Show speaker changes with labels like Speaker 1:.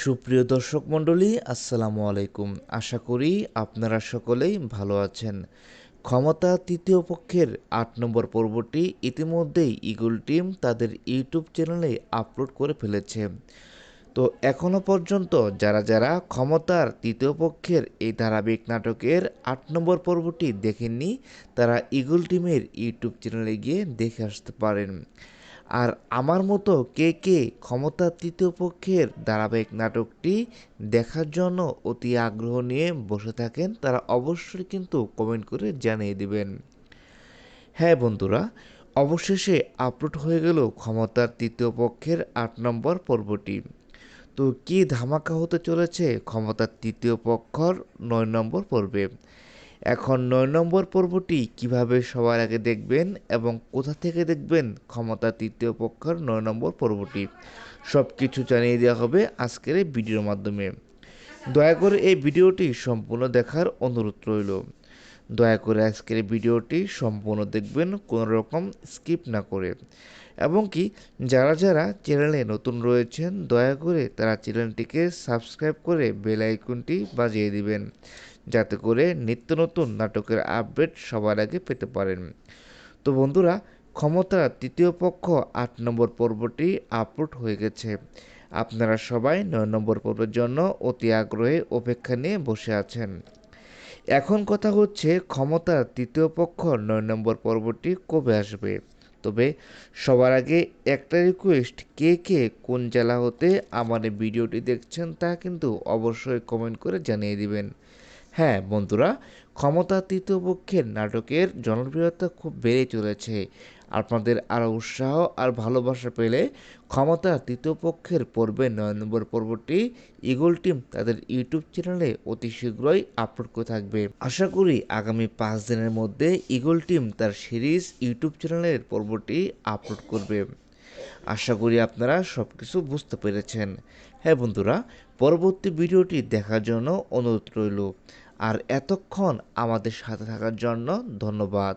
Speaker 1: সুপ্রিয় দর্শক মণ্ডলী, আসসালামু আলাইকুম। আশা করি আপনারা সকলেই ভালো আছেন। ক্ষমতা তৃতীয় পক্ষের ৮ নম্বর পর্বটি ইতিমধ্যেই ইগল টিম তাদের ইউটিউব চ্যানেলে আপলোড করে ফেলেছে। তো এখনও পর্যন্ত যারা যারা ক্ষমতার তৃতীয় পক্ষের এই ধারাবাহিক নাটকের ৮ নম্বর পর্বটি দেখেননি, তারা ইগল টিমের ইউটিউব চ্যানেলে গিয়ে দেখে আসতে পারেন। আর আমার মতো কে কে ক্ষমতার তৃতীয় পক্ষের ধারাবাহিক নাটকটি দেখার জন্য অতি আগ্রহ নিয়ে বসে থাকেন, তারা অবশ্যই কিন্তু কমেন্ট করে জানিয়ে দিবেন। হ্যাঁ বন্ধুরা, অবশেষে আপলোড হয়ে গেল ক্ষমতার তৃতীয় পক্ষের ৮ নম্বর পর্বটি। তো কী ধামাকা হতে চলেছে ক্ষমতার তৃতীয় পক্ষর ৯ নম্বর পর্বে। এখন ৯ নম্বর পর্বটি কিভাবে সবার আগে দেখবেন এবং কোথা থেকে দেখবেন ক্ষমতা তৃতীয় পক্ষের ৯ নম্বর পর্বটি, সব কিছু জানিয়ে দেওয়া হবে আজকের এই ভিডিওর মাধ্যমে। দয়া করে এই ভিডিওটি সম্পূর্ণ দেখার অনুরোধ রইল। দয়া করে আজকের ভিডিওটি সম্পূর্ণ দেখবেন, কোনো রকম স্কিপ না করে। এবং কি যারা যারা চ্যানেলে নতুন রয়েছেন, দয়া করে তারা চ্যানেলটিকে সাবস্ক্রাইব করে বেল আইকনটি বাজিয়ে দিবেন, যাতে করে নিত্য নতুন নাটকের আপডেট সবার আগে পেতে পারেন। তো বন্ধুরা, ক্ষমতা তৃতীয় পক্ষ ৮ নম্বর পর্বটি আপলোড হয়ে গেছে। আপনারা সবাই ৯ নম্বর পর্বের জন্য অতি আগ্রহে অপেক্ষা নিয়ে বসে আছেন। এখন কথা হচ্ছে ক্ষমতার তৃতীয় পক্ষ ৯ নম্বর পর্বটি কবে আসবে। তবে সবার আগে একটা রিকোয়েস্ট, কে কে কোন জেলা হতে আমার এই ভিডিওটি দেখছেন তা কিন্তু অবশ্যই কমেন্ট করে জানিয়ে দিবেন। হ্যাঁ বন্ধুরা, ক্ষমতা তৃতীয় পক্ষের নাটকের জনপ্রিয়তা খুব বেড়ে চলেছে। আপনাদের আরও উৎসাহ আর ভালোবাসা পেলে ক্ষমতা তৃতীয় পক্ষের পর্বে ৯ নম্বর পর্বটি ইগল টিম তাদের ইউটিউব চ্যানেলে অতি শীঘ্রই আপলোড করে থাকবে। আশা করি আগামী ৫ দিনের মধ্যে ইগল টিম তার সিরিজ ইউটিউব চ্যানেলের পর্বটি আপলোড করবে। আশা করি আপনারা সব কিছু বুঝতে পেরেছেন। হ্যাঁ বন্ধুরা, পরবর্তী ভিডিওটি দেখার জন্য অনুরোধ রইল। আর এতক্ষণ আমাদের সাথে থাকার জন্য ধন্যবাদ।